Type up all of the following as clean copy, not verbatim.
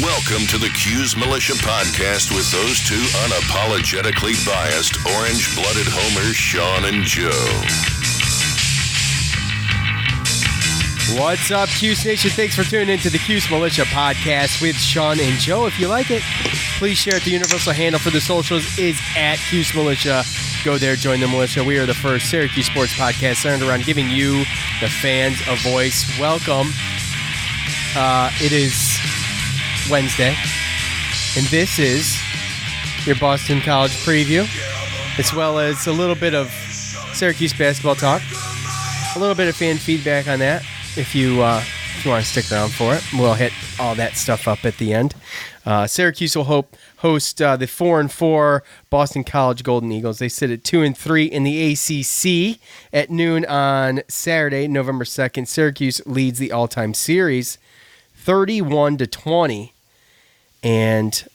Welcome to the Cuse Militia Podcast with those two unapologetically biased, orange-blooded homers, Sean and Joe. What's up, Cuse Nation? Thanks for tuning into the Cuse Militia Podcast with Sean and Joe. If you like it, please share it. The universal handle for the socials is at Cuse Militia. Go there, join the militia. We are the first Syracuse sports podcast centered around giving you, the fans, a voice. Welcome. It is Wednesday, and this is your Boston College preview, as well as a little bit of Syracuse basketball talk, a little bit of fan feedback on that. If you want to stick around for it, we'll hit all that stuff up at the end. Syracuse will host the 4-4 Boston College Golden Eagles. They sit at 2-3 in the ACC at noon on Saturday, November 2nd. Syracuse leads the all-time series 31-20, and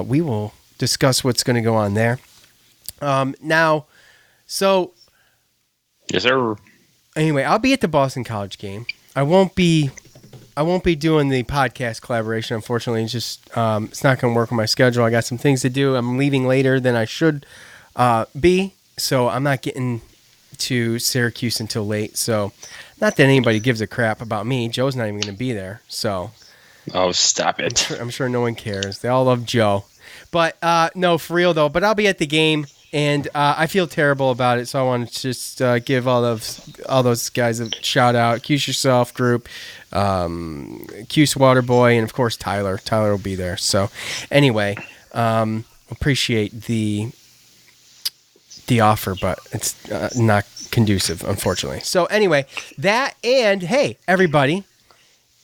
we will discuss what's going to go on there. Yes, sir. Anyway, I'll be at the Boston College game. I won't be doing the podcast collaboration, unfortunately. It's just it's not going to work with my schedule. I got some things to do. I'm leaving later than I should be, so I'm not getting to Syracuse until late. So, not that anybody gives a crap about me. Joe's not even going to be there. So, oh, stop it! I'm sure no one cares. They all love Joe, but no, for real though. But I'll be at the game. And I feel terrible about it, so I want to just give all those guys a shout out. Cuse Yourself group, Cuse Waterboy, and of course Tyler. Tyler will be there. So anyway, appreciate the offer, but it's not conducive, unfortunately. So anyway, that, and hey, everybody,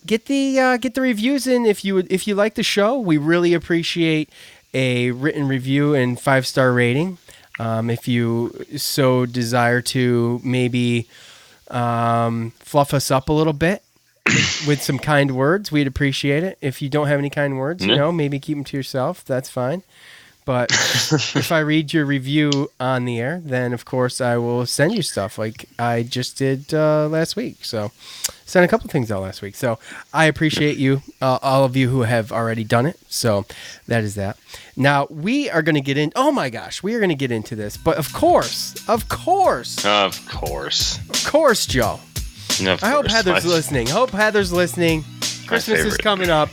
get the reviews in if you like the show. We really appreciate a written review and 5-star rating. If you so desire to maybe fluff us up a little bit with some kind words, we'd appreciate it. If you don't have any kind words, maybe keep them to yourself. That's fine. But if I read your review on the air, then of course I will send you stuff like I just did last week. So sent a couple things out last week. So I appreciate you, all of you who have already done it. So that is that. Now we are going to get in. Oh my gosh, we are going to get into this. But of course, Joe. I hope Heather's listening. Christmas is coming up.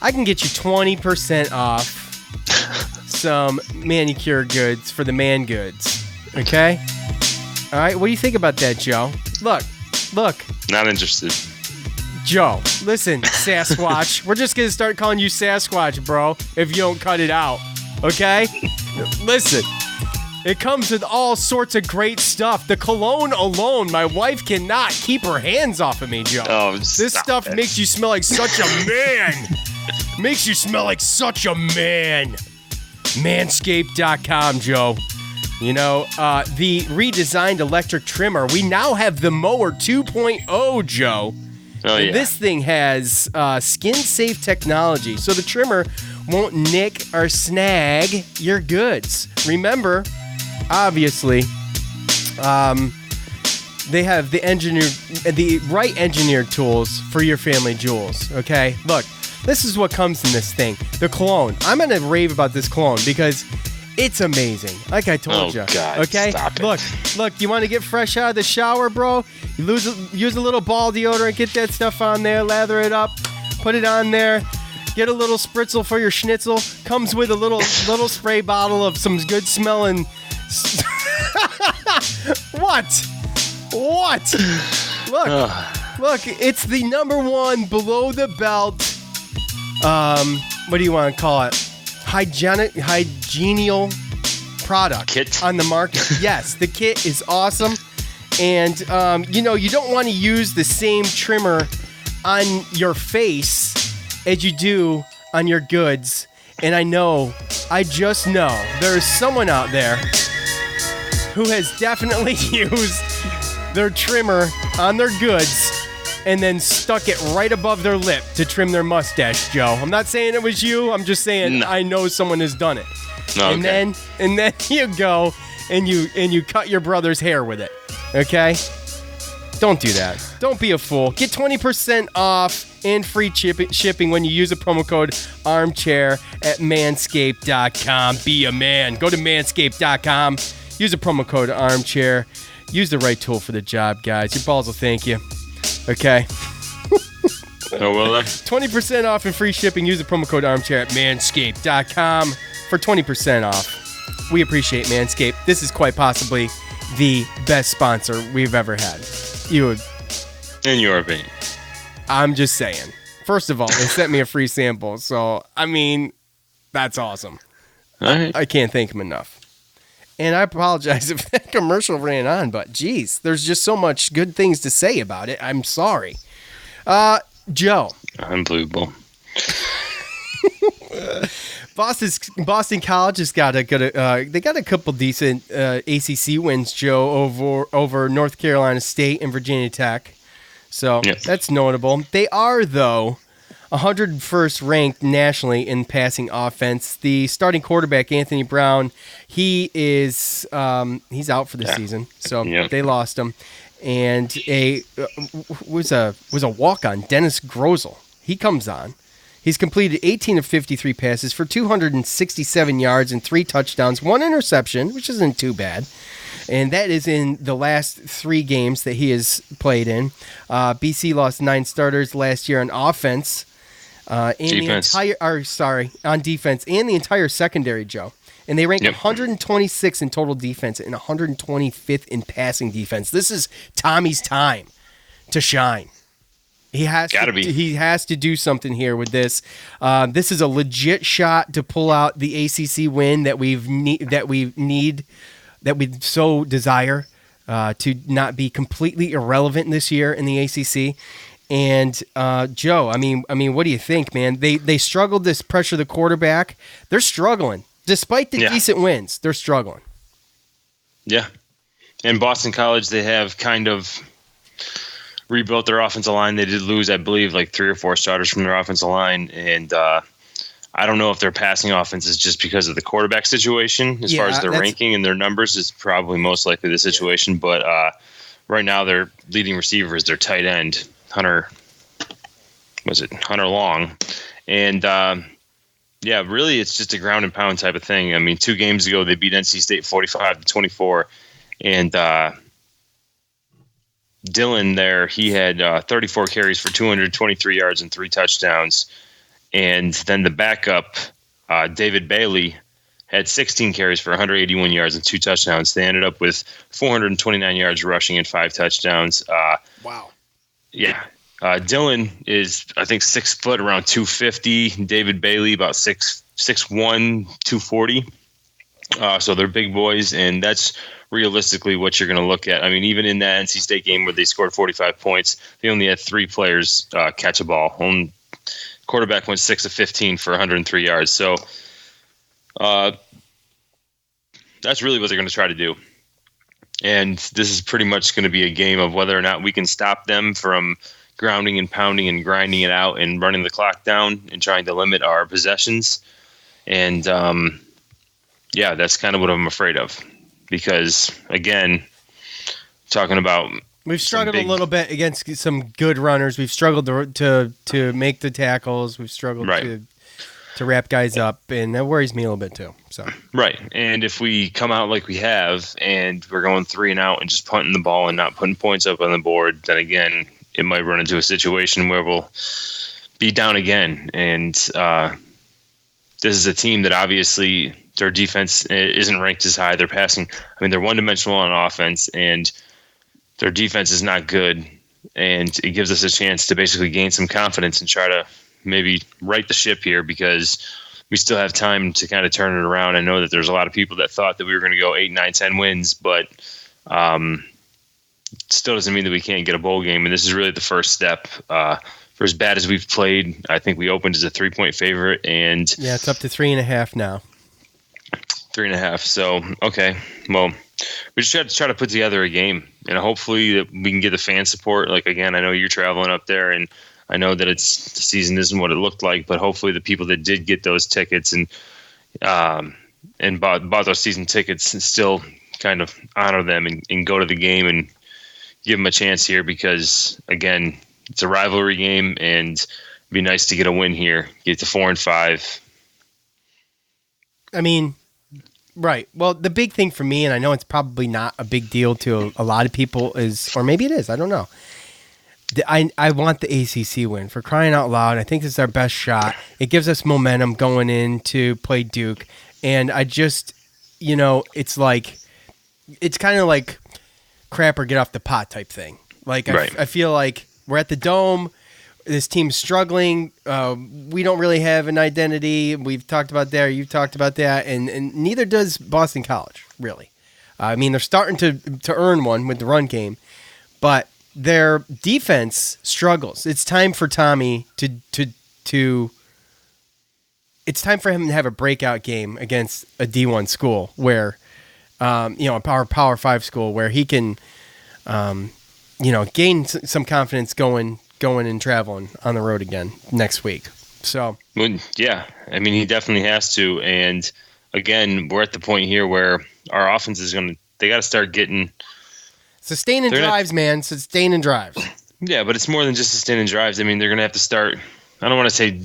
I can get you 20% off some manicure goods for the man goods. Okay? All right, what do you think about that, Joe? Look. Not interested. Joe, listen, Sasquatch. We're just going to start calling you Sasquatch, bro, if you don't cut it out. Okay? Listen, it comes with all sorts of great stuff. The cologne alone, my wife cannot keep her hands off of me, Joe. Oh, this stuff makes you smell like such a man. Makes you smell like such a man. Manscaped.com, Joe. You know, the redesigned electric trimmer. We now have the Mower 2.0, Joe. Oh, yeah. And this thing has skin-safe technology, so the trimmer won't nick or snag your goods. Remember, obviously, they have the right engineered tools for your family jewels, okay? Look, this is what comes in this thing. The cologne. I'm going to rave about this cologne because it's amazing. Like I told you. God, okay? Stop it. Look, you want to get fresh out of the shower, bro? You use a little ball deodorant, get that stuff on there, lather it up, put it on there, get a little spritzel for your schnitzel. Comes with a little spray bottle of some good smelling. What? Look, it's the #1 below the belt. What do you want to call it? Hygienial product kit on the market. Yes, the kit is awesome. And, you don't want to use the same trimmer on your face as you do on your goods. And I just know there's someone out there who has definitely used their trimmer on their goods and then stuck it right above their lip to trim their mustache, Joe. I'm not saying it was you. I'm just saying I know someone has done it. Okay. And then you go and you cut your brother's hair with it. Okay? Don't do that. Don't be a fool. Get 20% off and free shipping when you use the promo code armchair at manscaped.com. Be a man. Go to manscaped.com. Use the promo code armchair. Use the right tool for the job, guys. Your balls will thank you. Okay. Oh, will they? 20% off and free shipping. Use the promo code armchair at manscaped.com for 20% off. We appreciate Manscaped. This is quite possibly the best sponsor we've ever had. You would, in your opinion. I'm just saying. First of all, they sent me a free sample, so I mean, that's awesome. All right. I can't thank them enough. And I apologize if that commercial ran on, but geez, there's just so much good things to say about it. I'm sorry. Joe. Unbelievable. Boston College has got they got a couple decent ACC wins, Joe, over North Carolina State and Virginia Tech. So That's notable. They are, though, 101st ranked nationally in passing offense. The starting quarterback, Anthony Brown, he's out for the season, so they lost him. And was a walk-on, Dennis Grosel. He comes on. He's completed 18 of 53 passes for 267 yards and 3 touchdowns, 1 interception, which isn't too bad. And that is in the last 3 games that he has played in. BC lost 9 starters last year on offense. On defense and the entire secondary, Joe. And they ranked 126 in total defense and 125th in passing defense. This is Tommy's time to shine. He has to do something here with this. This is a legit shot to pull out the ACC win that we so desire to not be completely irrelevant this year in the ACC. And Joe, I mean, what do you think, man? They struggled to pressure the quarterback. They're struggling. Despite the decent wins, they're struggling. Yeah. In Boston College, they have kind of rebuilt their offensive line. They did lose, I believe, like 3 or 4 starters from their offensive line. And I don't know if their passing offense is just because of the quarterback situation. As far as their ranking and their numbers is probably most likely the situation. But right now, their leading receiver is their tight end, Hunter Long. And really, it's just a ground and pound type of thing. I mean, 2 games ago, they beat NC State 45-24. And Dylan there, he had 34 carries for 223 yards and 3 touchdowns. And then the backup, David Bailey, had 16 carries for 181 yards and 2 touchdowns. They ended up with 429 yards rushing and 5 touchdowns. Wow. Yeah. Dylan is, I think, 6 foot, around 250. David Bailey, about 6'1", 240. So they're big boys, and that's realistically what you're going to look at. I mean, even in that NC State game where they scored 45 points, they only had 3 players catch a ball. Quarterback went 6 of 15 for 103 yards. So that's really what they're going to try to do. And this is pretty much going to be a game of whether or not we can stop them from grounding and pounding and grinding it out and running the clock down and trying to limit our possessions. And, that's kind of what I'm afraid of. Because, again, talking about... We've struggled a little bit against some good runners. We've struggled to make the tackles. We've struggled to wrap guys up, and that worries me a little bit too. So right, and if we come out like we have, and we're going 3 and out and just punting the ball and not putting points up on the board, then again, it might run into a situation where we'll be down again. And this is a team that obviously their defense isn't ranked as high. They're passing. I mean, they're one-dimensional on offense, and their defense is not good. And it gives us a chance to basically gain some confidence and try to maybe right the ship here, because we still have time to kind of turn it around. I know that there's a lot of people that thought that we were going to go 8, 9, 10 wins, but still doesn't mean that we can't get a bowl game. And this is really the first step. For as bad as we've played, I think we opened as a 3-point favorite, and it's up to 3.5 now. 3.5. So, okay. Well, we just have to try to put together a game, and hopefully that we can get the fan support. Like, again, I know you're traveling up there, and I know that the season isn't what it looked like, but hopefully the people that did get those tickets and bought those season tickets and still kind of honor them and go to the game and give them a chance here, because, again, it's a rivalry game, and it'd be nice to get a win here, get to 4-5. I mean, right. Well, the big thing for me, and I know it's probably not a big deal to a lot of people, is, or maybe it is, I don't know. I want the ACC win, for crying out loud. I think this is our best shot. It gives us momentum going in to play Duke. And I just, it's kind of like crap or get off the pot type thing. Like, right. I feel like we're at the Dome. This team's struggling. We don't really have an identity. We've talked about that. You've talked about that. And neither does Boston College, really. I mean, they're starting to earn one with the run game. But their defense struggles. It's time for Tommy to it's time for him to have a breakout game against a D1 school where, a Power 5 school where he can, gain some confidence going and traveling on the road again next week. So, well, yeah, I mean, he definitely has to. And again, we're at the point here where our offense is they got to start getting sustaining drives, man. Sustaining drives. Yeah, but it's more than just sustaining drives. I mean, they're going to have to start, I don't want to say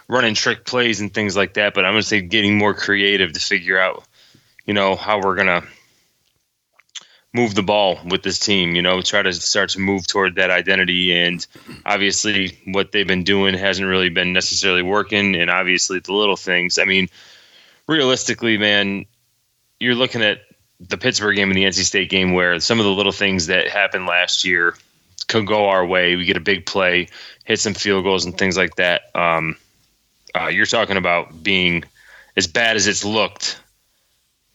running trick plays and things like that, but I'm going to say getting more creative to figure out, how we're going to move the ball with this team, try to start to move toward that identity. And obviously what they've been doing hasn't really been necessarily working. And obviously the little things, I mean, realistically, man, you're looking at the Pittsburgh game and the NC State game where some of the little things that happened last year could go our way. We get a big play, hit some field goals and things like that. You're talking about being as bad as it's looked,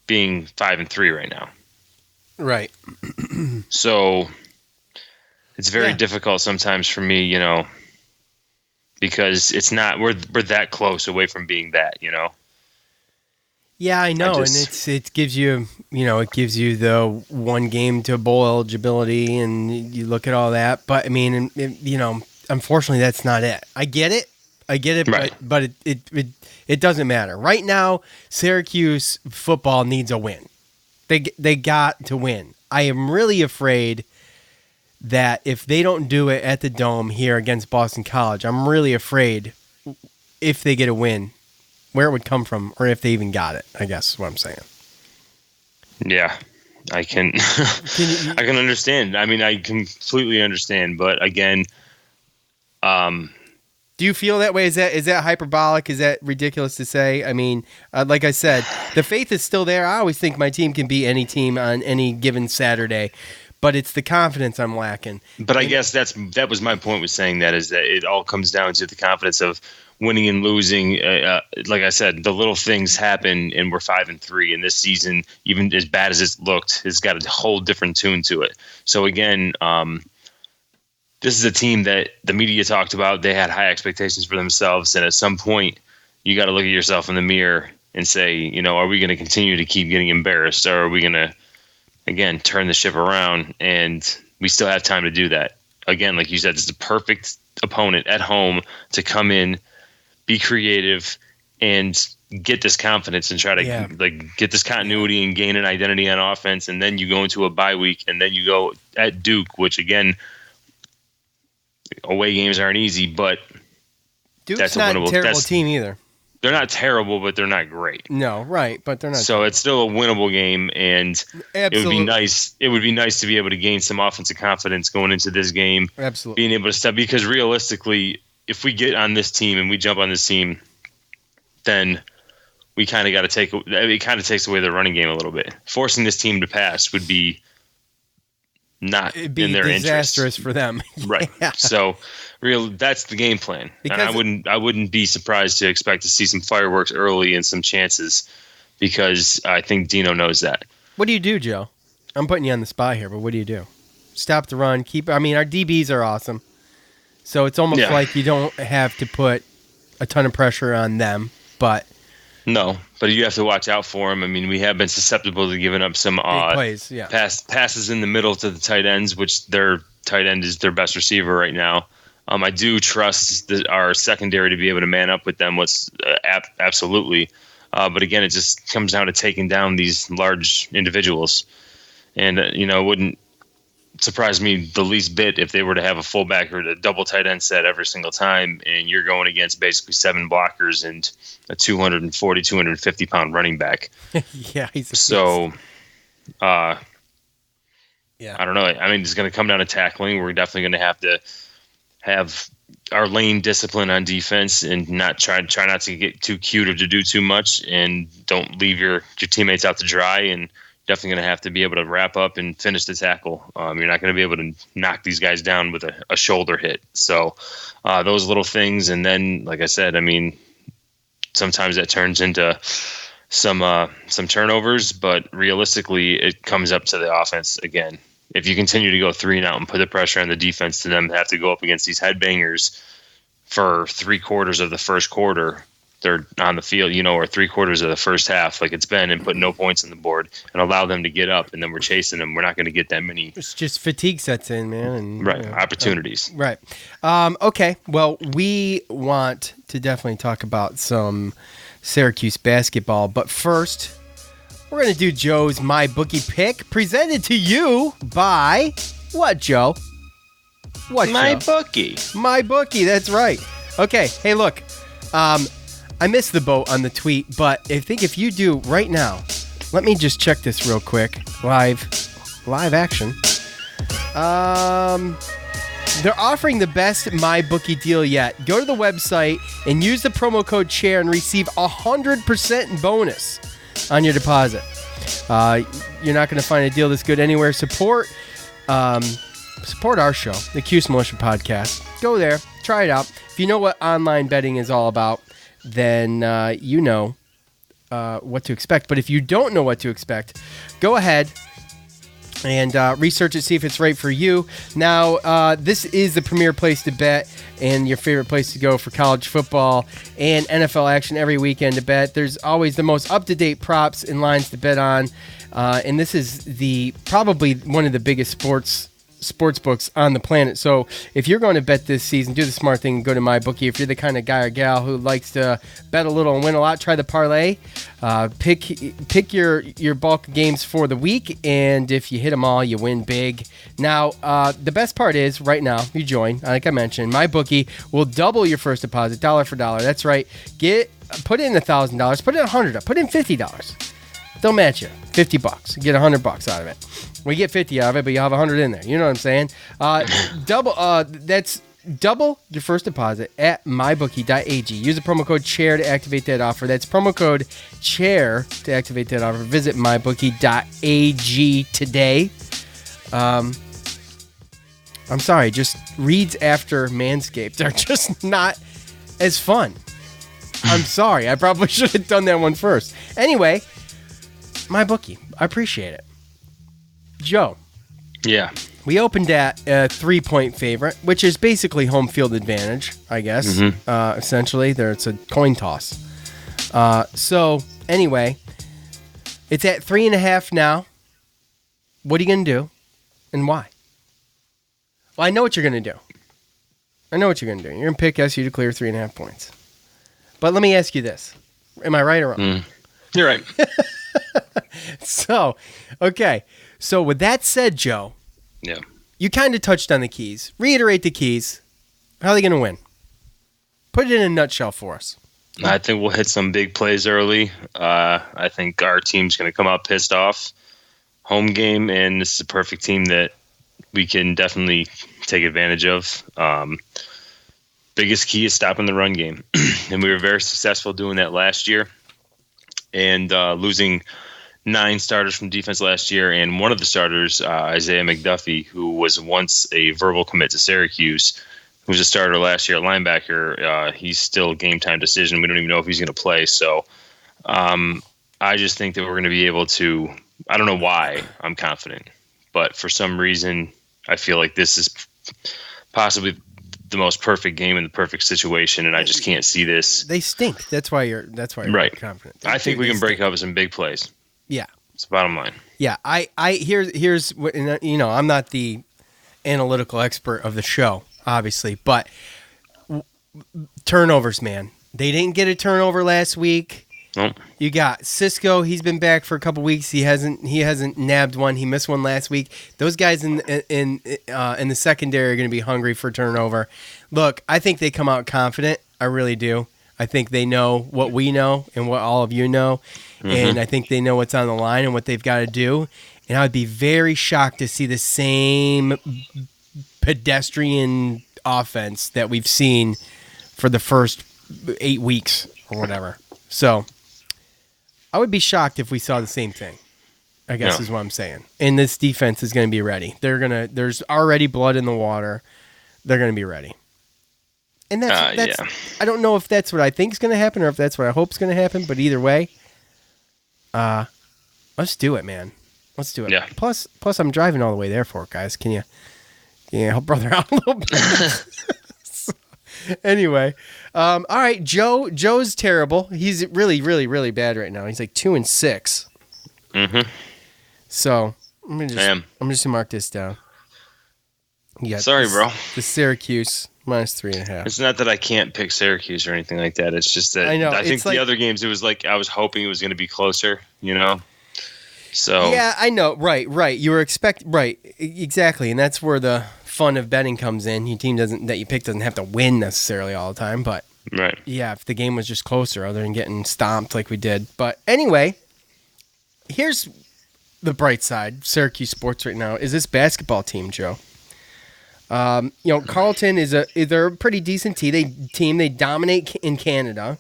being 5-3 right now. Right. So it's very difficult sometimes for me, because it's not, we're that close away from being that, Yeah, I know, and it gives you, it gives you the one game to bowl eligibility, and you look at all that. But I mean, unfortunately, that's not it. I get it, right. but it doesn't matter right now. Syracuse football needs a win. They got to win. I am really afraid that if they don't do it at the Dome here against Boston College, I'm really afraid if they get a win, where it would come from, or if they even got it, I guess is what I'm saying. Yeah, I can I can understand. I mean, I completely understand. But again, do you feel that way? Is that hyperbolic? Is that ridiculous to say? I mean, like I said, the faith is still there. I always think my team can beat any team on any given Saturday, but it's the confidence I'm lacking. But I guess that was my point with saying that, is that it all comes down to the confidence of winning and losing. Like I said, the little things happen, and we're 5-3. And this season, even as bad as it's looked, has got a whole different tune to it. So again, this is a team that the media talked about. They had high expectations for themselves. And at some point, you got to look at yourself in the mirror and say, are we going to continue to keep getting embarrassed? Or are we going to, again, turn the ship around? And we still have time to do that. Again, like you said, it's the perfect opponent at home to come in, be creative, and get this confidence and try to get this continuity and gain an identity on offense. And then you go into a bye week, and then you go at Duke, which again, away games aren't easy, but Duke's that's not a terrible team either. They're not terrible, but they're not great. No, right, but they're not. So it's still a winnable game, and Absolutely. it would be nice. It would be nice to be able to gain some offensive confidence going into this game. Absolutely, being able to step, because realistically, if we get on this team and we jump on this team, then we kind of got to take. It kind of takes away the running game a little bit. Forcing this team to pass would be not It'd be in their disastrous interest for them. Right. Yeah. So that's the game plan. Because and I wouldn't be surprised to expect to see some fireworks early and some chances, because I think Dino knows that. What do you do, Joe? I'm putting you on the spot here, but what do you do? Stop the run. Our DBs are awesome. So it's almost like you don't have to put a ton of pressure on them, but no, but you have to watch out for them. I mean, we have been susceptible to giving up some odd plays, passes in the middle to the tight ends, which their tight end is their best receiver right now. I do trust our secondary to be able to man up with them. Absolutely. But again, it just comes down to taking down these large individuals. And, surprise me the least bit if they were to have a fullback or a double tight end set every single time, and you're going against basically 7 blockers and a 240, 250 pound running back. Yeah, yeah, I don't know. I mean, it's going to come down to tackling. We're definitely going to have our lane discipline on defense and not try not to get too cute or to do too much, and don't leave your teammates out to dry. And definitely going to have to be able to wrap up and finish the tackle. You're not going to be able to knock these guys down with a shoulder hit. So those little things, and then like I said, I mean, sometimes that turns into some turnovers, but realistically, it comes up to the offense again. If you continue to go 3 and out and put the pressure on the defense to them have to go up against these headbangers for 3/4 of the first quarter, they're on the field, or 3/4 of the first half, like it's been, and put no points on the board and allow them to get up, and then we're chasing them. We're not going to get that many. It's just fatigue sets in, man. And, right. Opportunities. Right. Okay. Well, we want to definitely talk about some Syracuse basketball, but first, we're going to do Joe's My Bookie pick, presented to you by what, Joe? What, My Joe? Bookie. My Bookie, that's right. Okay, hey, look, I missed the boat on the tweet, but I think if you do right now, let me just check this real quick. Live action. They're offering the best MyBookie deal yet. Go to the website and use the promo code CHAIR and receive 100% bonus on your deposit. You're not going to find a deal this good anywhere. Support our show, the Cuse Nation podcast. Go there, try it out. If you know what online betting is all about, then you know what to expect. But if you don't know what to expect, go ahead and research it, see if it's right for you. Now, this is the premier place to bet and your favorite place to go for college football and NFL action every weekend to bet. There's always the most up-to-date props and lines to bet on, and this is probably one of the biggest sports books on the planet. So if you're going to bet this season, do the smart thing and go to MyBookie. If you're the kind of guy or gal who likes to bet a little and win a lot, try the parlay. Pick your bulk games for the week, and if you hit them all, you win big. Now, the best part is right now, you join, like I mentioned, MyBookie will double your first deposit, dollar for dollar. That's right. Put in $1,000, put in $100, put in $50. They'll match you $50. Get $100 out of it. We get 50 out of it, but you have 100 in there. You know what I'm saying? That's double your first deposit at mybookie.ag. Use the promo code CHAIR to activate that offer. That's promo code CHAIR to activate that offer. Visit mybookie.ag today. I'm sorry, just reads after Manscaped are just not as fun. I'm sorry. I probably should have done that one first. Anyway, MyBookie. I appreciate it. Joe. Yeah. We opened at a 3-point favorite, which is basically home field advantage, I guess. Mm-hmm. Essentially, it's a coin toss. So, anyway, it's at 3.5 now. What are you going to do, and why? Well, I know what you're going to do. You're going to pick SU to clear 3.5 points. But let me ask you this. Am I right or wrong? You're right. So, okay. So with that said, Joe, yeah, you kind of touched on the keys. Reiterate the keys. How are they going to win? Put it in a nutshell for us. I think we'll hit some big plays early. I think our team's going to come out pissed off. Home game, and this is a perfect team that we can definitely take advantage of. Biggest key is stopping the run game, and we were very successful doing that last year. And losing 9 starters from defense last year, and one of the starters, Isaiah McDuffie, who was once a verbal commit to Syracuse, who was a starter last year at linebacker, he's still a game-time decision. We don't even know if he's going to play. So I just think that we're going to be able to – I don't know why I'm confident, but for some reason I feel like this is possibly the most perfect game in the perfect situation, and I just can't see this. They stink. That's why you're right. confident. I think we can break up some big plays. Yeah. It's the bottom line. Yeah. Here's what, I'm not the analytical expert of the show, obviously, but turnovers, man. They didn't get a turnover last week. Nope. You got Cisco. He's been back for a couple weeks. He hasn't nabbed one. He missed one last week. Those guys in the secondary are going to be hungry for turnover. Look, I think they come out confident. I really do. I think they know what we know and what all of you know, and I think they know what's on the line and what they've got to do. And I would be very shocked to see the same pedestrian offense that we've seen for the first 8 weeks or whatever. So I would be shocked if we saw the same thing, I guess is what I'm saying. And this defense is going to be ready. There's already blood in the water. They're going to be ready. And that's I don't know if that's what I think is going to happen or if that's what I hope is going to happen, but either way, let's do it, man. Let's do it. Yeah. Plus I'm driving all the way there for it, guys. Can you help brother out a little bit? Anyway, all right, Joe's terrible. He's really, really, really bad right now. He's like 2-6. Mm-hmm. So I'm just gonna mark this down. Yeah. Sorry, bro. The Syracuse -3.5. It's not that I can't pick Syracuse or anything like that. It's just that I know. I think the other games, it was like I was hoping it was going to be closer, So yeah, I know. Right. You were exactly, and that's where the fun of betting comes in. Your team that you pick doesn't have to win necessarily all the time, but right. Yeah, if the game was just closer, other than getting stomped like we did. But anyway, here's the bright side. Syracuse sports right now is this basketball team, Joe. Carleton they're a pretty decent team. They dominate in Canada.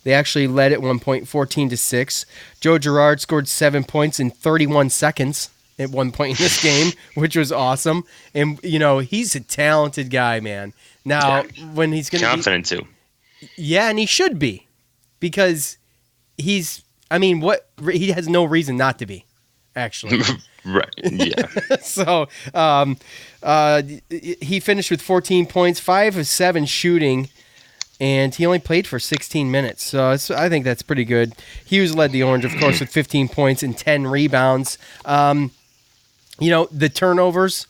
They actually led at one point 14-6. Joe Girard scored 7 points in 31 seconds at one point in this game, which was awesome. And, he's a talented guy, man. Now, when he's going to be confident too. Yeah, and he should be because he has no reason not to be, actually. Right, yeah. So, he finished with 14 points, 5 of 7 shooting, and he only played for 16 minutes. So I think that's pretty good. Hughes led the Orange, of course, with 15 points and 10 rebounds. The turnovers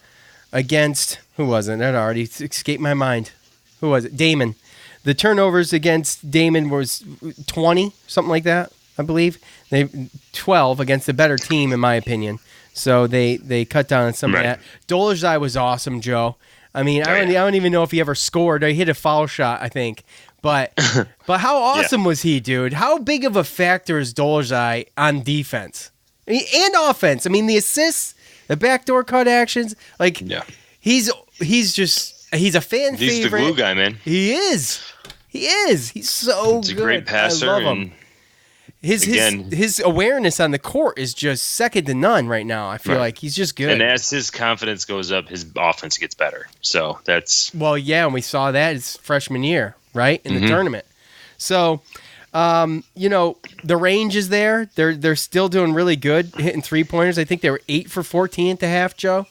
against, who was it? That already escaped my mind. Who was it? Damon. The turnovers against Damon was 20, something like that, I believe. 12 against a better team, in my opinion. So they cut down on some of that. Dolerzai was awesome, Joe. I mean, I don't even know if he ever scored. He hit a foul shot, I think. But how awesome was he, dude? How big of a factor is Dolerzai on defense and offense? I mean, the assists, the backdoor cut actions, he's a fan favorite. He's the glue guy, man. He is. He's so good. He's a great passer. I love him. His awareness on the court is just second to none right now. I feel like he's just good. And as his confidence goes up, his offense gets better. So that's... Well, yeah, and we saw that his freshman year, right, in the tournament. So, the range is there. They're still doing really good, hitting three-pointers. I think they were 8 for 14 at the half, Joe.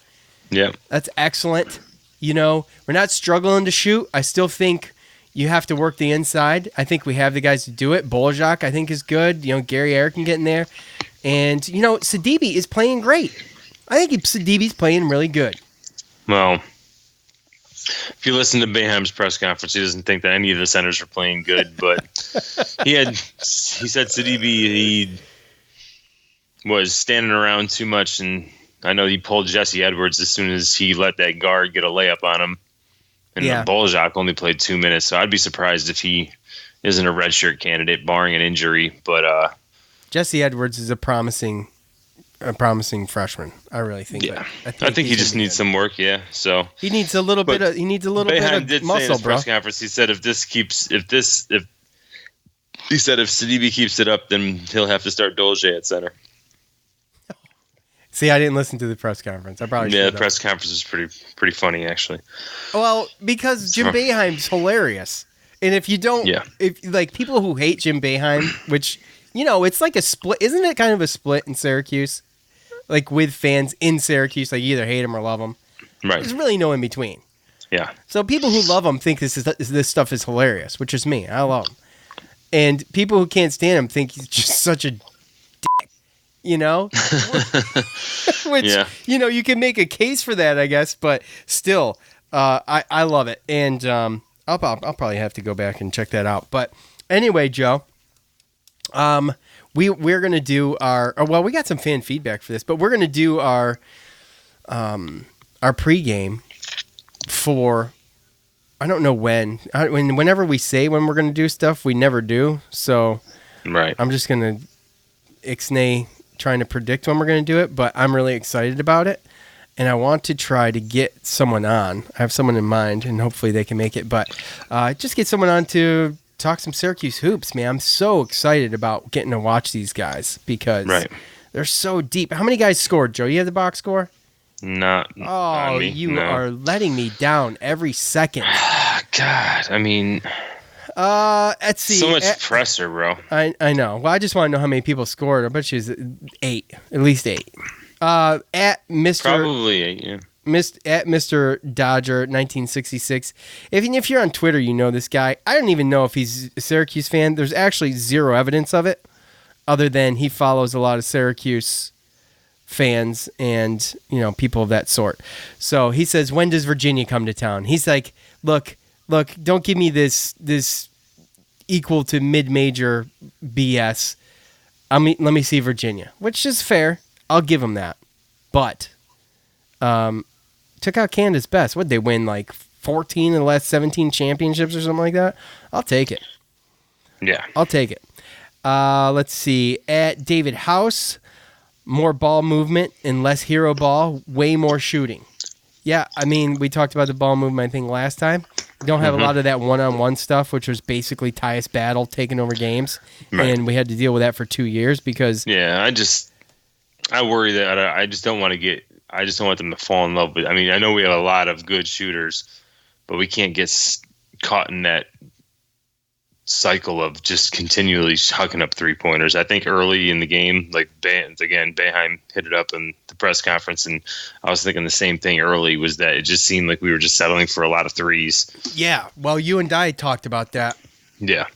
Yeah. That's excellent. We're not struggling to shoot. I still think... You have to work the inside. I think we have the guys to do it. Bolajak, I think, is good. Gary Eric can get in there. And, Sidibe is playing great. I think Sidibe's playing really good. Well, if you listen to Boeheim's press conference, he doesn't think that any of the centers are playing good. But he said Sidibe, he was standing around too much. And I know he pulled Jesse Edwards as soon as he let that guard get a layup on him. And Bolajak only played 2 minutes, so I'd be surprised if he isn't a redshirt candidate, barring an injury. But Jesse Edwards is a promising freshman. I really think. Yeah, I think he just needs some work. Yeah, so he needs a little bit of Boeheim did muscle, say in his bro. press conference, he said if Sidibe keeps it up, then he'll have to start Dolce at center. See, I didn't listen to the press conference. I probably should. Yeah, the press conference was pretty funny, actually. Well, because Jim Boeheim's hilarious, and if you don't, if people who hate Jim Boeheim, which it's like a split, isn't it? Kind of a split in Syracuse, with fans in Syracuse, you either hate him or love him. Right. There's really no in between. Yeah. So people who love him think this stuff is hilarious, which is me. I love him, and people who can't stand him think he's just such a. Which, you can make a case for that, I guess, but still, I love it. And I'll probably have to go back and check that out. But anyway, Joe, We're gonna do we got some fan feedback for this, but we're gonna do our pregame for I don't know whenever we say when we're gonna do stuff, we never do. So Right. I'm just gonna ixnay trying to predict when we're gonna do it, but I'm really excited about it. And I want to try to get someone on. I have someone in mind, and hopefully they can make it. But just get someone on to talk some Syracuse hoops, man. I'm so excited about getting to watch these guys because they're so deep. How many guys scored, Joe? You have the box score? Not. Oh, you are letting me down every second. God, I mean, let's see. So much pressure, bro. I know. Well, I just want to know how many people scored. I bet you it's 8, at least 8. At Mr. Probably 8, yeah. At Mr. Dodger 1966. If you're on Twitter, you know this guy. I don't even know if he's a Syracuse fan. There's actually zero evidence of it, other than he follows a lot of Syracuse fans and people of that sort. So he says, "When does Virginia come to town?" He's like, "Look, don't give me this equal to mid-major BS. Let me see Virginia," which is fair. I'll give him that. But took out Canada's best. What'd they win, like 14 of the last 17 championships or something like that? I'll take it. Yeah. I'll take it. Let's see. At David House, more ball movement and less hero ball, way more shooting. Yeah, I mean, we talked about the ball movement, I think, last time. We don't have a lot of that one-on-one stuff, which was basically Tyus Battle taking over games. Right. And we had to deal with that for 2 years because... Yeah, I worry that I just don't want them to fall in love with. I mean, I know we have a lot of good shooters, but we can't get caught in that cycle of just continually hucking up 3-pointers. I think early in the game, like Boeheim hit it up in the press conference, and I was thinking the same thing early, was that it just seemed like we were just settling for a lot of threes. Yeah, well, you and I talked about that. Yeah.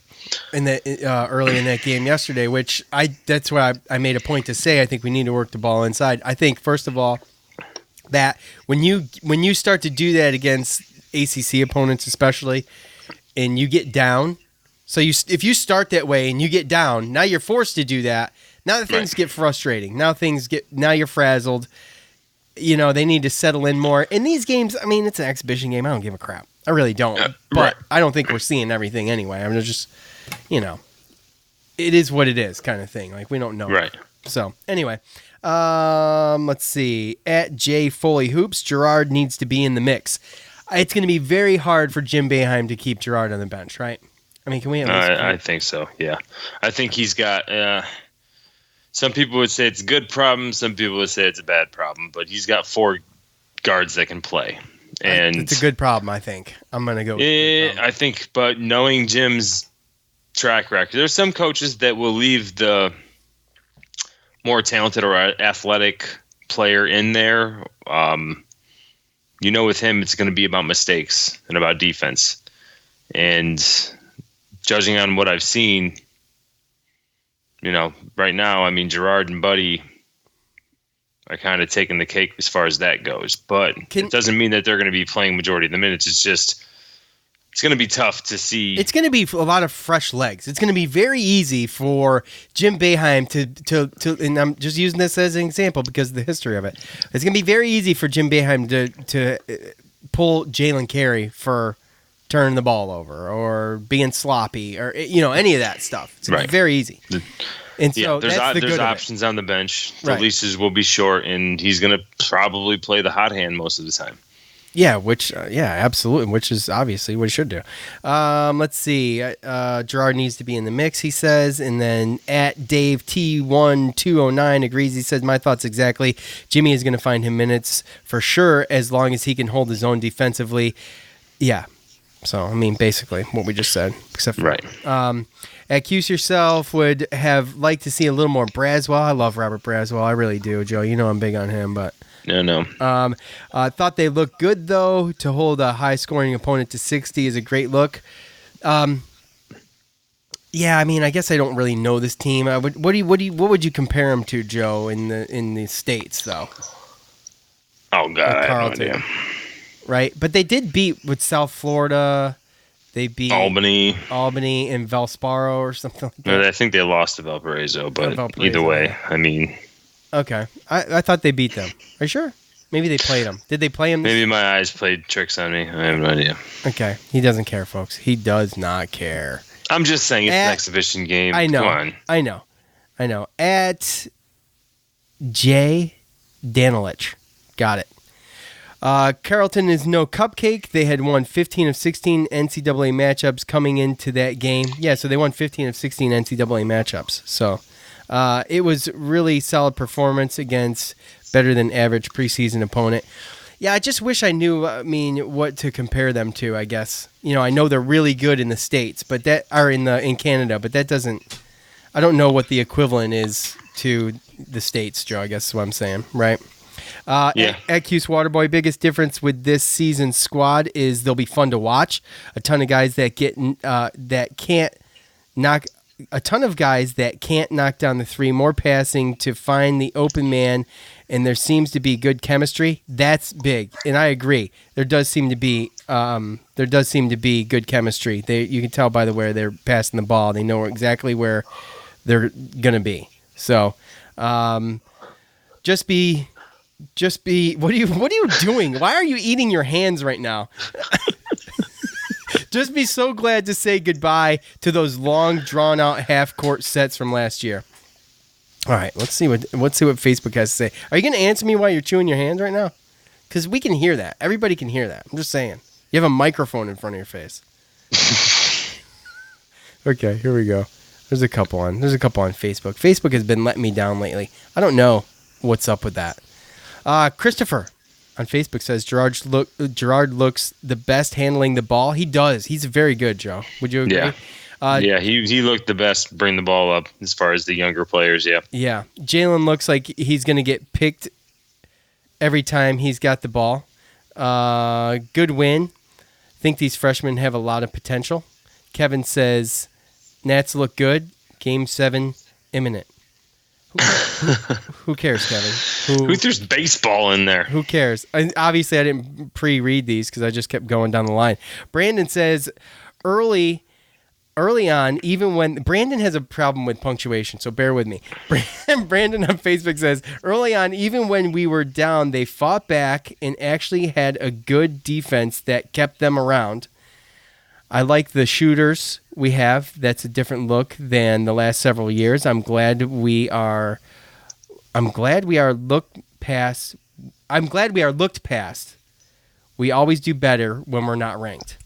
In that early in that game yesterday, which that's why I made a point to say I think we need to work the ball inside. I think first of all that when you start to do that against ACC opponents especially, and you get down, so if you start that way and you get down, now you're forced to do that. Now things get frustrating. Now you're frazzled. They need to settle in more. In these games, I mean, it's an exhibition game. I don't give a crap. I really don't. But I don't think we're seeing everything anyway. I mean, it's just, it is what it is kind of thing. Like, we don't know. Right. So, anyway, let's see. At J Foley Hoops, Girard needs to be in the mix. It's going to be very hard for Jim Boeheim to keep Girard on the bench, right? I mean, can we at least... I think so, yeah. I think he's got... some people would say it's a good problem. Some people would say it's a bad problem. But he's got 4 guards that can play. And it's a good problem, I think. I'm going to go with I think, but knowing Jim's track record, there's some coaches that will leave the more talented or athletic player in there. With him, it's going to be about mistakes and about defense. And judging on what I've seen, right now, I mean, Girard and Buddy are kind of taking the cake as far as that goes. But it doesn't mean that they're going to be playing majority of the minutes. It's just, it's going to be tough to see. It's going to be a lot of fresh legs. It's going to be very easy for Jim Boeheim to and I'm just using this as an example because of the history of it. It's going to be very easy for Jim Boeheim to pull Jalen Carey for turning the ball over or being sloppy or, any of that stuff. It's very easy. And so there's options on the bench. The leases will be short, and he's going to probably play the hot hand most of the time. Yeah, absolutely, which is obviously what he should do. Let's see. Girard needs to be in the mix, he says. And then at Dave T1209 agrees. He says, my thoughts exactly. Jimmy is going to find him minutes for sure as long as he can hold his own defensively. Yeah. So, I mean, basically what we just said. Except for, at Cuse Yourself would have liked to see a little more Braswell. I love Robert Braswell. I really do, Joe. I'm big on him, but... No. Thought they looked good, though. To hold a high-scoring opponent to 60 is a great look. Yeah, I mean, I guess I don't really know this team. What would you compare them to, Joe, in the States, though? Oh, God, I have no idea. Right? But they did beat with South Florida... They beat Albany and Valsparo or something like that. No, I think they lost to Valparaiso, but Valparaiso, either way, yeah. I mean... Okay. I thought they beat them. Are you sure? Maybe they played them. Did they play them? Maybe my eyes played tricks on me. I have no idea. Okay. He doesn't care, folks. He does not care. I'm just saying it's an exhibition game. I know. Come on. I know. At J. Danilich. Got it. Carrollton is no cupcake. They had won 15 of 16 NCAA matchups coming into that game. Yeah, so they won 15 of 16 NCAA matchups. So it was really solid performance against better than average preseason opponent. Yeah, I just wish I knew, what to compare them to, I guess. I know they're really good in the States, but that are in Canada, but that doesn't, I don't know what the equivalent is to the States, Joe, I guess is what I'm saying, right? Yeah. At Cuse Waterboy, biggest difference with this season's squad is they'll be fun to watch. A ton of guys that can't knock down the three, more passing to find the open man, and there seems to be good chemistry. That's big, and I agree. There does seem to be good chemistry. You can tell by the way they're passing the ball. They know exactly where they're gonna be. So, just be. What are you doing? Why are you eating your hands right now? Just be so glad to say goodbye to those long, drawn-out half-court sets from last year. All right, let's see what Facebook has to say. Are you going to answer me while you're chewing your hands right now? Because we can hear that. Everybody can hear that. I'm just saying. You have a microphone in front of your face. Okay, here we go. There's a couple on Facebook. Facebook has been letting me down lately. I don't know what's up with that. Christopher on Facebook says Gerard looks the best handling the ball. He does. He's very good, Joe. Would you agree? Yeah. He looked the best bring the ball up as far as the younger players, yeah. Yeah. Jalen looks like he's going to get picked every time he's got the ball. Good win. Think these freshmen have a lot of potential. Kevin says Nats look good. Game 7 imminent. Who cares, Kevin? Who threw baseball in there? Who cares? Obviously, I didn't pre-read these because I just kept going down the line. Brandon says early on, even when Brandon has a problem with punctuation, so bear with me. Brandon on Facebook says early on, even when we were down, they fought back and actually had a good defense that kept them around. I like the shooters we have. That's a different look than the last several years. I'm glad we are looked past. We always do better when we're not ranked.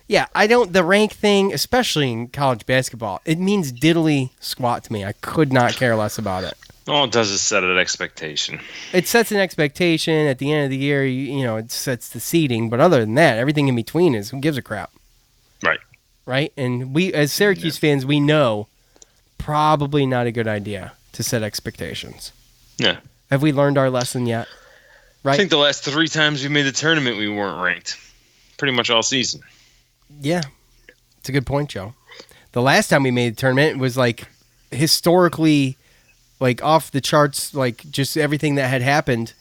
Yeah, the rank thing, especially in college basketball, it means diddly squat to me. I could not care less about it. All it does is set an expectation. It sets an expectation. At the end of the year, it sets the seeding. But other than that, everything in between is who gives a crap. Right? And we, as Syracuse fans, we know probably not a good idea to set expectations. Yeah. Have we learned our lesson yet? Right? I think the last 3 times we made the tournament, we weren't ranked. Pretty much all season. Yeah. It's a good point, Joe. The last time we made the tournament was historically off the charts, just everything that had happened.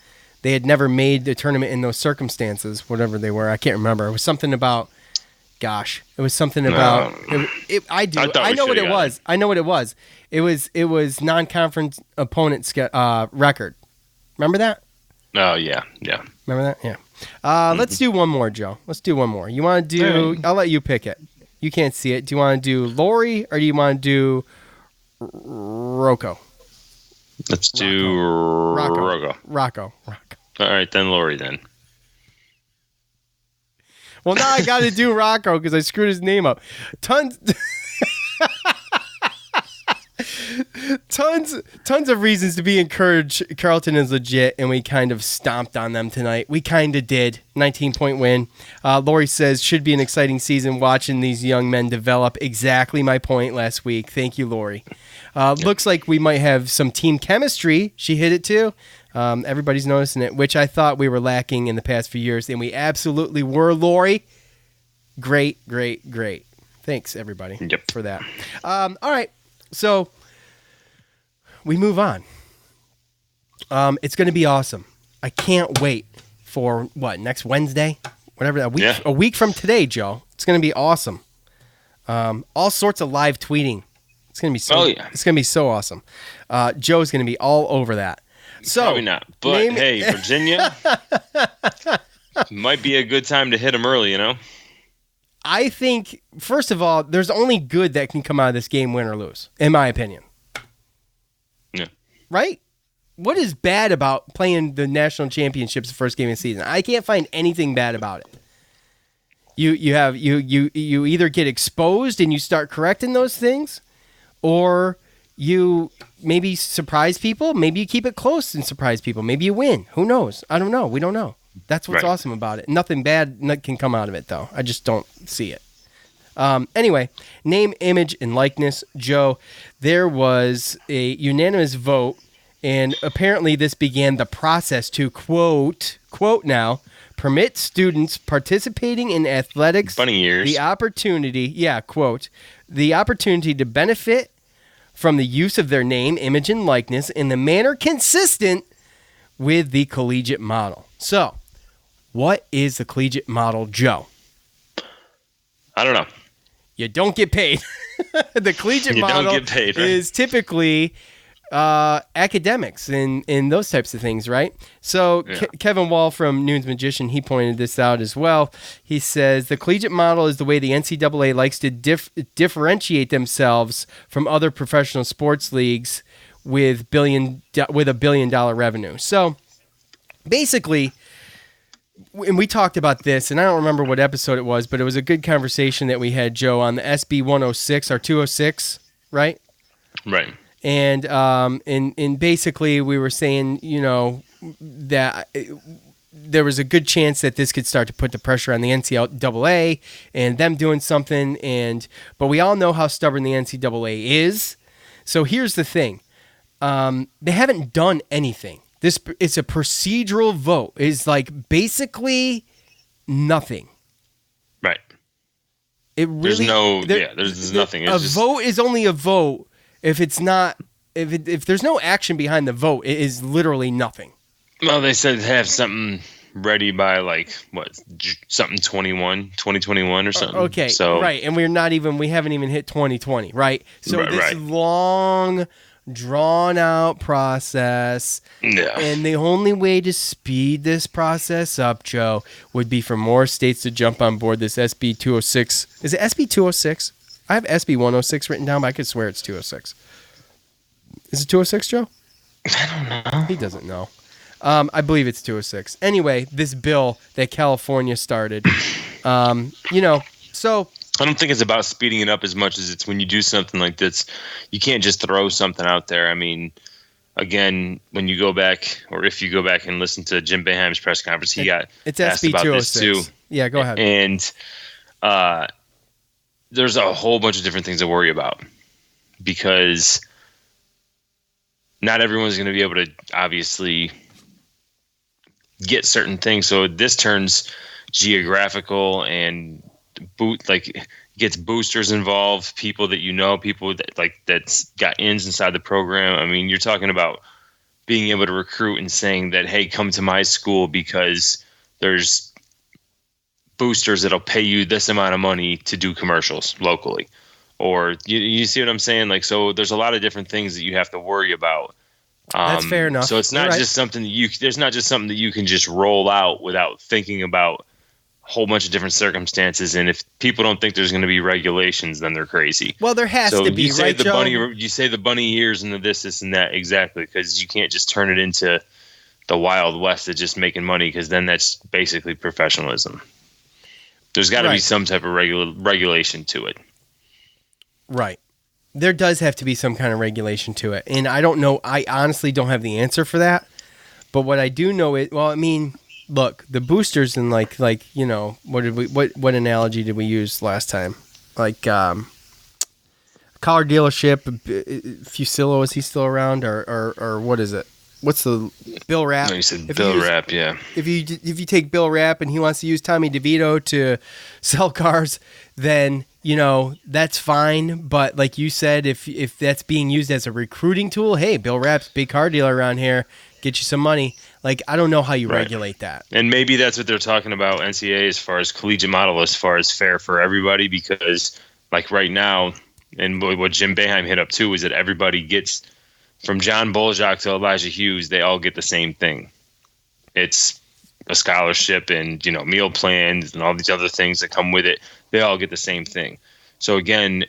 They had never made the tournament in those circumstances, whatever they were. I can't remember. It was something about... Gosh, it was something about. I know what it was. I know what it was. It was non-conference opponent record. Remember that? Oh yeah. Remember that? Yeah. Let's do one more, Joe. Let's do one more. You want to do? I'll let you pick it. You can't see it. Do you want to do Lori or do you want to do Rocco? Let's do Rocco. All right, then Lori then. Well, now I got to do Rocco because I screwed his name up. Tons of reasons to be encouraged. Carrollton is legit, and we kind of stomped on them tonight. We kind of did. 19-point win. Lori says, should be an exciting season watching these young men develop. Exactly my point last week. Thank you, Lori. Looks like we might have some team chemistry. She hit it too. Everybody's noticing it, which I thought we were lacking in the past few years, and we absolutely were, Lori. Great. Thanks, everybody, for that. All right, so we move on. It's going to be awesome. I can't wait for, next Wednesday? Whatever that week. Yeah. A week from today, Joe. It's going to be awesome. All sorts of live tweeting. It's gonna be so. It's gonna be so awesome. Joe's gonna be all over that. So probably not, but hey, Virginia might be a good time to hit them early. I think, first of all, there's only good that can come out of this game, win or lose, in my opinion. Yeah. Right? What is bad about playing the national championships the first game of the season? I can't find anything bad about it. You either get exposed and you start correcting those things, or you maybe surprise people. Maybe you keep it close and surprise people. Maybe you win. Who knows? I don't know. We don't know. That's what's awesome about it. Nothing bad can come out of it, though. I just don't see it. Anyway, name, image, and likeness. Joe, there was a unanimous vote, and apparently this began the process to, quote now, permit students participating in athletics Bunny ears. the opportunity to benefit from the use of their name, image, and likeness in the manner consistent with the collegiate model. So, what is the collegiate model, Joe? I don't know. You don't get paid. The collegiate model don't get paid, right? is typically academics and those types of things, right? So Kevin Wall from Noon's Magician, he pointed this out as well. He says the collegiate model is the way the NCAA likes to differentiate themselves from other professional sports leagues with $1 billion revenue. So basically, and we talked about this, and I don't remember what episode it was, but it was a good conversation that we had, Joe, on the SB 106 or 206, right? Right. And basically we were saying, that there was a good chance that this could start to put the pressure on the NCAA and them doing something. But we all know how stubborn the NCAA is. So here's the thing. They haven't done anything. It's a procedural vote. It's like basically nothing. Right. It really, there's nothing. It's vote is only a vote if it's not if there's no action behind the vote. It is literally nothing. Well, they said have something ready by something 2021 or something. Okay, so right, and we haven't even hit 2020, right? So this long, drawn out process. Yeah. And the only way to speed this process up, Joe, would be for more states to jump on board this SB 206. Is it SB 206? I have SB 106 written down, but I could swear it's 206. Is it 206, Joe? I don't know. He doesn't know. I believe it's 206. Anyway, this bill that California started, so I don't think it's about speeding it up as much as it's when you do something like this, you can't just throw something out there. I mean, again, when you go back, or if you go back and listen to Jim Boeheim's press conference, it's asked about this too. Yeah, go ahead. And there's a whole bunch of different things to worry about because not everyone's going to be able to obviously get certain things. So this turns geographical and gets boosters involved, people that people that that's got ins inside the program. I mean, you're talking about being able to recruit and saying that, hey, come to my school because there's boosters that'll pay you this amount of money to do commercials locally. Or you see what I'm saying? So there's a lot of different things that you have to worry about. That's fair enough. So it's not just something there's not just something that you can just roll out without thinking about a whole bunch of different circumstances. And if people don't think there's going to be regulations, then they're crazy. Well, there has to be, right, Joe? You say the bunny ears and the this and that, exactly, because you can't just turn it into the Wild West of just making money, because then that's basically professionalism. There's got to be some type of regulation to it. Right. There does have to be some kind of regulation to it. And I don't know. I honestly don't have the answer for that. But what I do know is, look, the boosters and what analogy did we use last time? Car dealership, Fusillo, is he still around or what is it? What's the Bill Rapp? No, you said Bill Rapp, yeah. If you take Bill Rapp and he wants to use Tommy DeVito to sell cars, then that's fine. But like you said, if that's being used as a recruiting tool, hey, Bill Rapp's big car dealer around here, get you some money. I don't know how you regulate that. And maybe that's what they're talking about, NCAA, as far as collegiate model, as far as fair for everybody, because like right now, and what Jim Boeheim hit up too is that everybody gets, from John Bolzak to Elijah Hughes, they all get the same thing. It's a scholarship and, meal plans and all these other things that come with it. They all get the same thing. So again,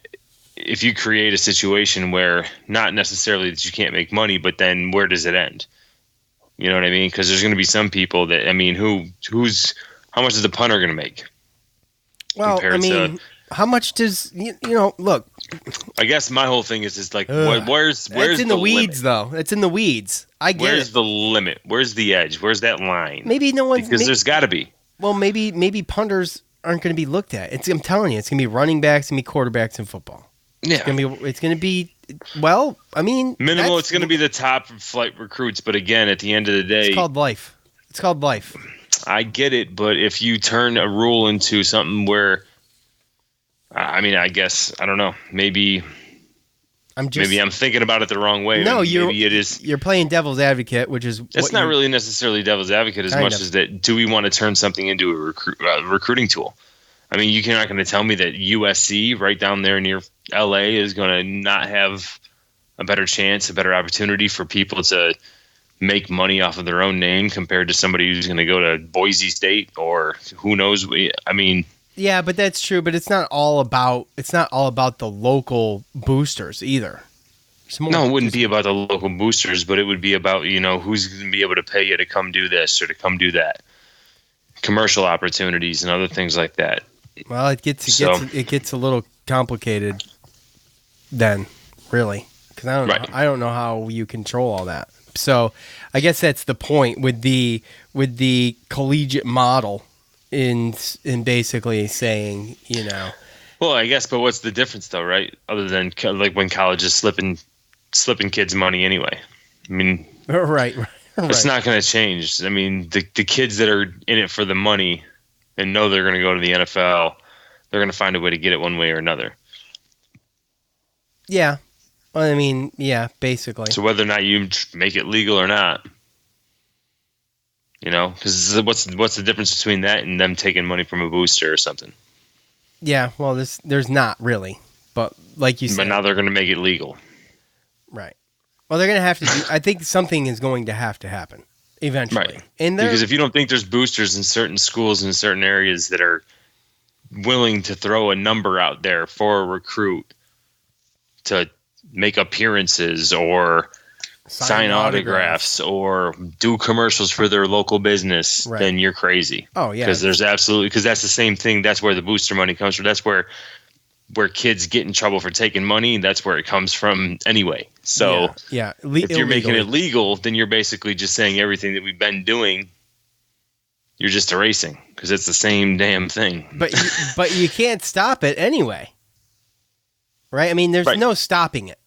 if you create a situation where not necessarily that you can't make money, but then where does it end? You know what I mean? Because there's going to be some people that, how much is the punter going to make? Well, how much does, look. I guess my whole thing is like, where's it's in the weeds, though. It's in the weeds. I get Where's the limit? Where's the edge? Where's that line? Maybe no one. Because there's got to be. Well, maybe punters aren't going to be looked at. I'm telling you, it's going to be running backs, and be quarterbacks in football. Yeah, it's going to be. Well, minimal. It's going to be the top flight recruits, but again, at the end of the day, it's called life. It's called life. I get it, but if you turn a rule into something where, I guess I don't know. Maybe I'm thinking about it the wrong way. No, maybe it is. You're playing devil's advocate, which is. It's not really necessarily devil's advocate as much as that. Do we want to turn something into a recruiting tool? You're not going to tell me that USC right down there near LA is going to not have a better chance, a better opportunity for people to make money off of their own name compared to somebody who's going to go to Boise State or who knows. Yeah, but that's true. But it's not all about the local boosters either. No, it wouldn't be about the local boosters, but it would be about who's going to be able to pay you to come do this or to come do that. Commercial opportunities and other things like that. Well, it gets a little complicated then, really, because I don't know how you control all that. So, I guess that's the point with the collegiate model in basically saying, Well, I guess, but what's the difference though, right? Other than like when college is slipping kids money anyway. Right. It's not going to change. The kids that are in it for the money and know they're going to go to the NFL, they're going to find a way to get it one way or another. Yeah. Well, yeah, basically. So whether or not you make it legal or not, because what's the difference between that and them taking money from a booster or something? Yeah, well, there's not really, but like you said. But now they're going to make it legal. Right. Well, they're going to have to I think something is going to have to happen eventually. Right. Because if you don't think there's boosters in certain schools in certain areas that are willing to throw a number out there for a recruit to make appearances or sign autographs or do commercials for their local business, then you're crazy. Oh, yeah. Because that's the same thing. That's where the booster money comes from. That's where kids get in trouble for taking money. That's where it comes from anyway. So if you're making it legal, then you're basically just saying everything that we've been doing, you're just erasing because it's the same damn thing. But you can't stop it anyway. Right? There's no stopping it.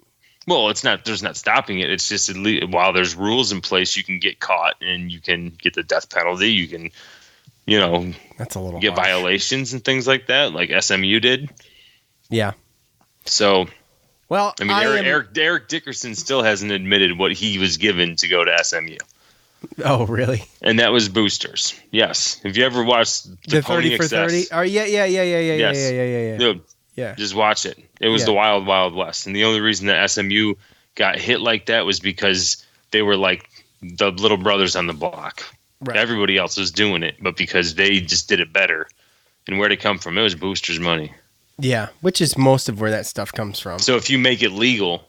Well, there's not stopping it. It's just while there's rules in place, you can get caught and you can get the death penalty. You can, that's a little get harsh. Violations and things like that, like SMU did. Yeah. So, well, Eric Dickerson still hasn't admitted what he was given to go to SMU. Oh, really? And that was boosters. Yes. Have you ever watched the 30 for 30? Oh, yeah. Yes. Yeah. Dude, just watch it. It was the wild, wild west. And the only reason that SMU got hit like that was because they were like the little brothers on the block. Right. Everybody else was doing it, but because they just did it better. And where'd it come from? It was boosters' money. Yeah, which is most of where that stuff comes from. So if you make it legal,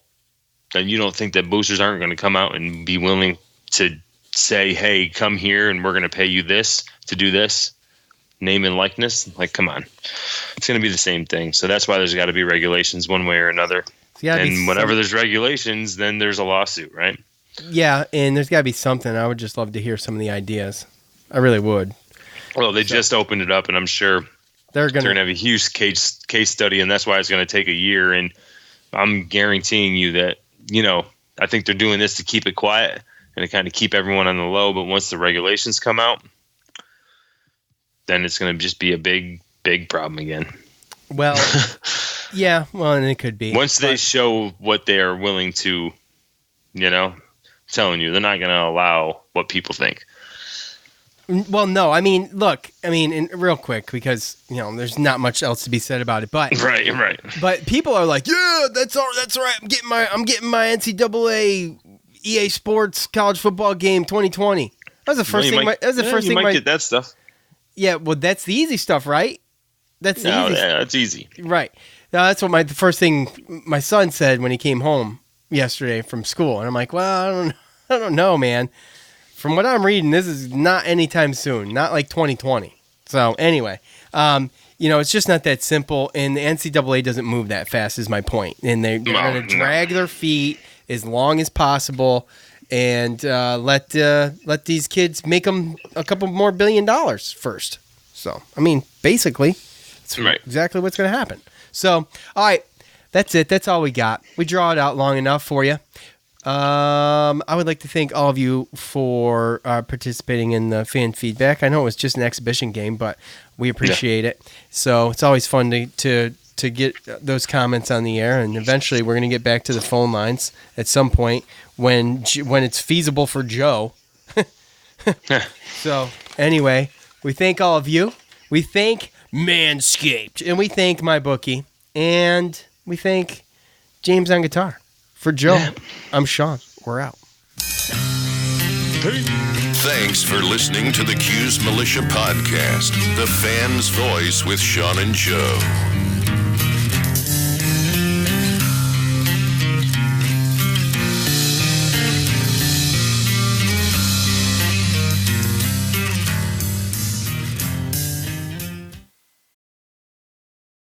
then you don't think that boosters aren't going to come out and be willing to say, hey, come here and we're going to pay you this to do this? Name and likeness? Like, come on. It's going to be the same thing. So that's why there's got to be regulations one way or another. And whenever there's regulations, then there's a lawsuit, right? Yeah, and there's got to be something. I would just love to hear some of the ideas. I really would. Well, they just opened it up, and I'm sure they're going to have a huge case study, and that's why it's going to take a year. And I'm guaranteeing you that, I think they're doing this to keep it quiet and to kind of keep everyone on the low. But once the regulations come out, then it's going to just be a big, big problem again. Well, yeah, and it could be. Once they show what they're willing to, telling you, they're not going to allow what people think. Well, no. I mean, look. I mean, real quick, because there's not much else to be said about it. But Right. But people are like, yeah, that's all. That's right. I'm getting my NCAA EA Sports college football game 2020. That was the first thing. That was the first thing. You might get that stuff. Yeah, well, that's the easy stuff, right? That's the easy. Yeah, that's easy. Right. That's what the first thing my son said when he came home yesterday from school, and I'm like, well, I don't know, man. From what I'm reading, this is not anytime soon, not like 2020. So anyway, it's just not that simple, and the NCAA doesn't move that fast, is my point. And they're going to drag their feet as long as possible, and let these kids make them a couple more $1 billion first. So I mean, basically, that's exactly what's going to happen. So all right, that's it. That's all we got. We draw it out long enough for you. I would like to thank all of you for participating in the fan feedback. I know it was just an exhibition game, but we appreciate it. So it's always fun to get those comments on the air, and eventually we're going to get back to the phone lines at some point when it's feasible for Joe. So anyway, we thank all of you. We thank Manscaped, and we thank MyBookie, and we thank James on guitar. For Joe, I'm Sean. We're out. Thanks for listening to the Cuse Militia Podcast, the fan's voice with Sean and Joe.